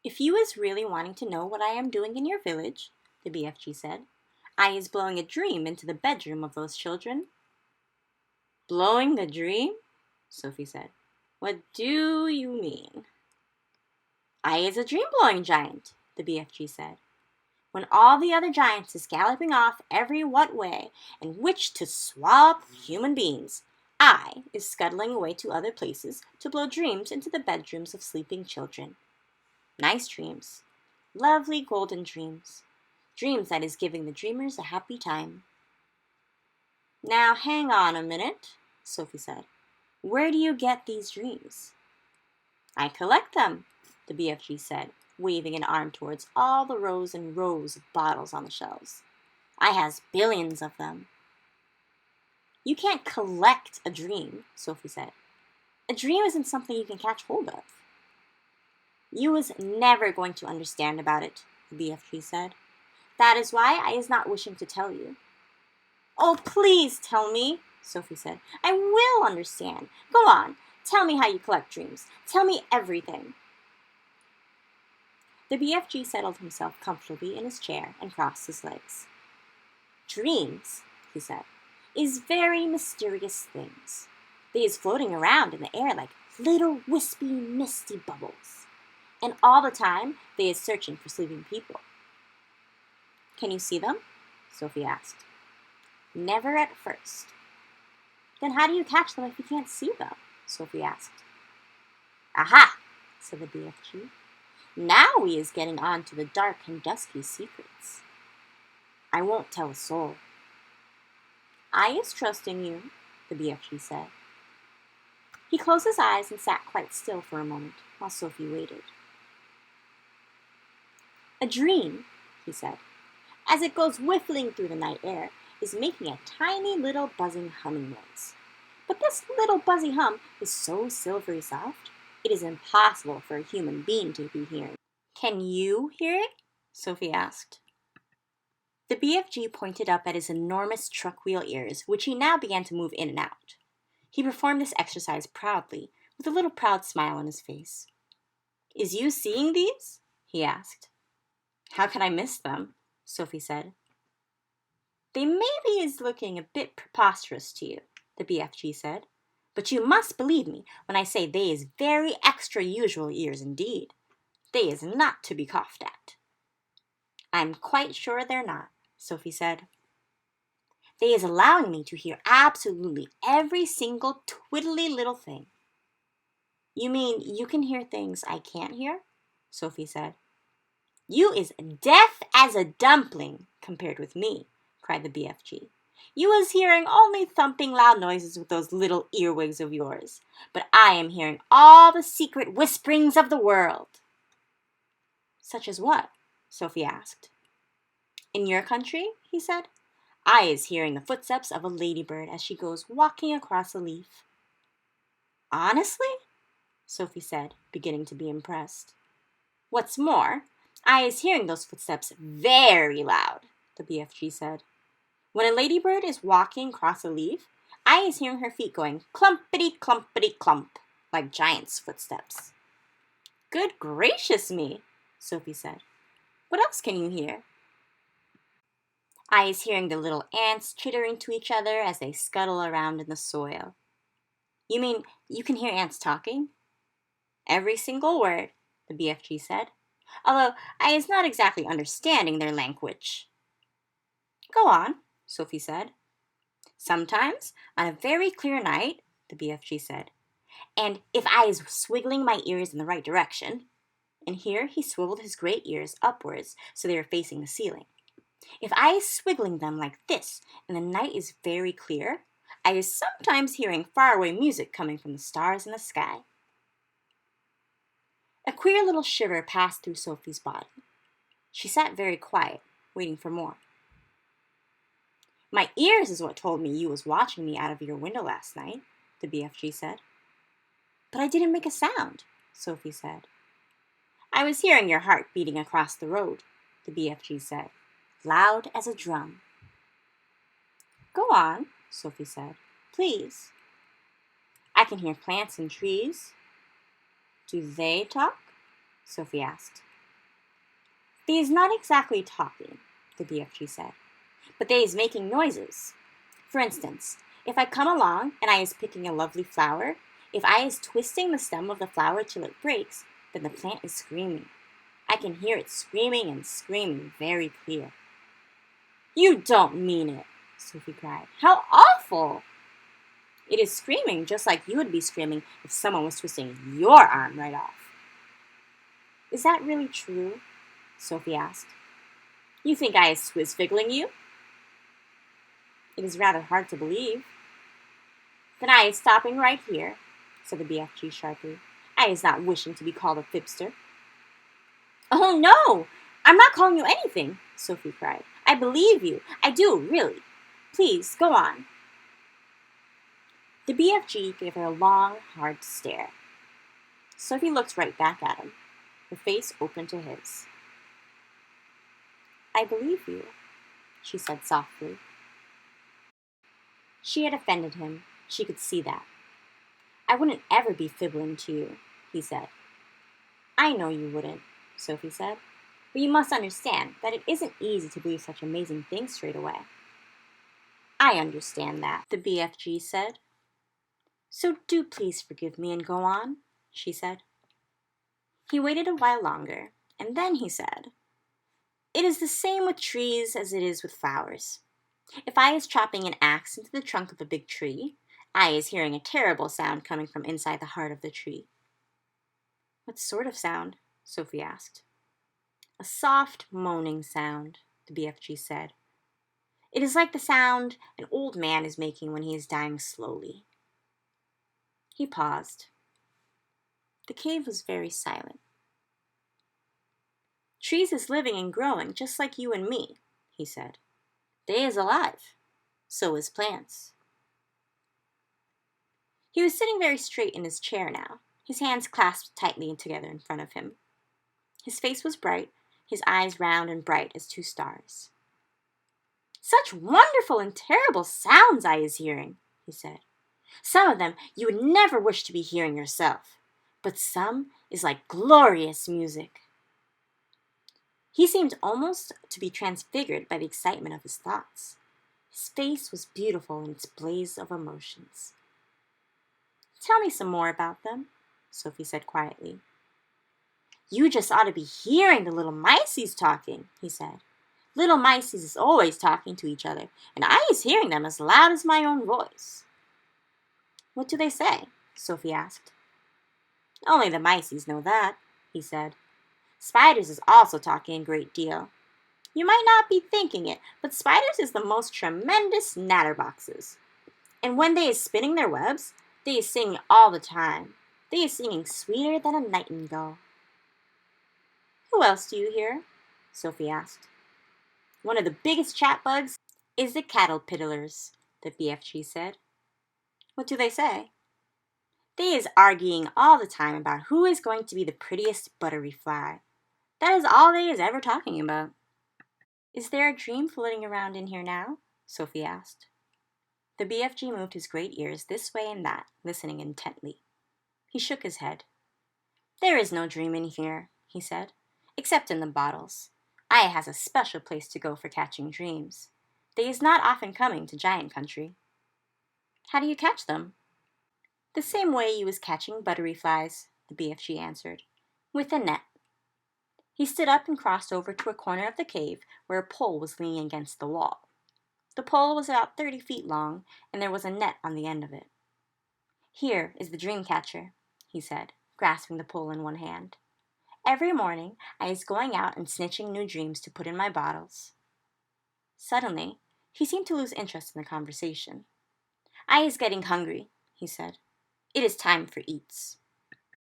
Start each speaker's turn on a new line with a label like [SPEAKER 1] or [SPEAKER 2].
[SPEAKER 1] If you is really wanting to know what I am doing in your village, the BFG said, I is blowing a dream into the bedroom of those children. Blowing a dream? Sophie said. What do you mean? I is a dream-blowing giant, the BFG said. When all the other giants is galloping off every what way and which to swap human beings, I is scuttling away to other places to blow dreams into the bedrooms of sleeping children. Nice dreams. Lovely golden dreams. Dreams that is giving the dreamers a happy time. Now hang on a minute, Sophie said. Where do you get these dreams? I collect them, the BFG said, waving an arm towards all the rows and rows of bottles on the shelves. I has billions of them. You can't collect a dream, Sophie said. A dream isn't something you can catch hold of. You was never going to understand about it, the BFG said. That is why I is not wishing to tell you. Oh, please tell me, Sophie said. I will understand. Go on, tell me how you collect dreams. Tell me everything. The BFG settled himself comfortably in his chair and crossed his legs. Dreams, he said, is very mysterious things. They is floating around in the air like little wispy, misty bubbles. And all the time, they is searching for sleeping people. Can you see them? Sophie asked. Never at first. Then how do you catch them if you can't see them? Sophie asked. Aha, said the BFG. Now we is getting on to the dark and dusky secrets. I won't tell a soul. I is trusting you, the BFG said. He closed his eyes and sat quite still for a moment while Sophie waited. A dream, he said, as it goes whiffling through the night air, is making a tiny little buzzing humming noise. But this little buzzy hum is so silvery soft, it is impossible for a human being to be hearing. Can you hear it? Sophie asked. The BFG pointed up at his enormous truck wheel ears, which he now began to move in and out. He performed this exercise proudly, with a little proud smile on his face. Is you seeing these? He asked. How can I miss them? Sophie said. They maybe is looking a bit preposterous to you, the BFG said. But you must believe me when I say they is very extra usual ears indeed. They is not to be coughed at. I'm quite sure they're not, Sophie said. They is allowing me to hear absolutely every single twiddly little thing. You mean you can hear things I can't hear? Sophie said. You is deaf as a dumpling compared with me, cried the BFG. You was hearing only thumping loud noises with those little earwigs of yours, but I am hearing all the secret whisperings of the world. Such as what? Sophie asked. In your country, he said, I is hearing the footsteps of a ladybird as she goes walking across a leaf. Honestly? Sophie said, beginning to be impressed. What's more, I is hearing those footsteps very loud, the BFG said. When a ladybird is walking across a leaf, I is hearing her feet going clumpity-clumpity-clump, like giant's footsteps. Good gracious me, Sophie said. What else can you hear? I is hearing the little ants chittering to each other as they scuttle around in the soil. You mean you can hear ants talking? Every single word, the BFG said, although I is not exactly understanding their language. Go on, Sophie said. Sometimes, on a very clear night, the BFG said, and if I is swiggling my ears in the right direction, and here he swiveled his great ears upwards so they were facing the ceiling. If I is swiggling them like this, and the night is very clear, I is sometimes hearing faraway music coming from the stars in the sky. A queer little shiver passed through Sophie's body. She sat very quiet, waiting for more. My ears is what told me you was watching me out of your window last night, the BFG said. But I didn't make a sound, Sophie said. I was hearing your heart beating across the road, the BFG said, loud as a drum. Go on, Sophie said, please. I can hear plants and trees. Do they talk? Sophie asked. They is not exactly talking, the BFG said, but they is making noises. For instance, if I come along and I is picking a lovely flower, if I is twisting the stem of the flower till it breaks, then the plant is screaming. I can hear it screaming and screaming very clear. You don't mean it, Sophie cried. How awful! It is screaming just like you would be screaming if someone was twisting your arm right off. Is that really true? Sophie asked. You think I is swizz-figgling you? It is rather hard to believe. Then I is stopping right here, said the BFG sharply. I is not wishing to be called a fibster. Oh, no! I'm not calling you anything, Sophie cried. I believe you. I do, really. Please, go on. The BFG gave her a long, hard stare. Sophie looked right back at him, her face open to his. I believe you, she said softly. She had offended him. She could see that. I wouldn't ever be fibbling to you, he said. I know you wouldn't, Sophie said, but you must understand that it isn't easy to believe such amazing things straight away. I understand that, the BFG said. So do please forgive me and go on, she said. He waited a while longer, and then he said, It is the same with trees as it is with flowers. If I is chopping an axe into the trunk of a big tree, I is hearing a terrible sound coming from inside the heart of the tree. What sort of sound? Sophie asked. A soft, moaning sound, the BFG said. It is like the sound an old man is making when he is dying slowly. He paused. The cave was very silent. Trees is living and growing just like you and me, he said. They is alive. So is plants. He was sitting very straight in his chair now, his hands clasped tightly together in front of him. His face was bright, his eyes round and bright as two stars. Such wonderful and terrible sounds I is hearing, he said. Some of them you would never wish to be hearing yourself, but some is like glorious music. He seemed almost to be transfigured by the excitement of his thoughts. His face was beautiful in its blaze of emotions. Tell me some more about them, Sophie said quietly. You just ought to be hearing the little mices talking, he said. Little mices is always talking to each other, and I is hearing them as loud as my own voice. What do they say? Sophie asked. Only the mices know that, he said. Spiders is also talking a great deal. You might not be thinking it, but spiders is the most tremendous natterboxes. And when they is spinning their webs, they is singing all the time. They is singing sweeter than a nightingale. Who else do you hear? Sophie asked. One of the biggest chat bugs is the caterpillars, the BFG said. What do they say? They is arguing all the time about who is going to be the prettiest buttery fly. That is all they is ever talking about. Is there a dream floating around in here now? Sophie asked. The BFG moved his great ears this way and that, listening intently. He shook his head. There is no dream in here, he said, except in the bottles. I has a special place to go for catching dreams. They is not often coming to giant country. How do you catch them? The same way you is catching buttery flies, the BFG answered, with a net. He stood up and crossed over to a corner of the cave where a pole was leaning against the wall. The pole was about 30 feet long, and there was a net on the end of it. Here is the dream catcher, he said, grasping the pole in one hand. Every morning I is going out and snitching new dreams to put in my bottles. Suddenly, he seemed to lose interest in the conversation. I is getting hungry, he said. It is time for eats.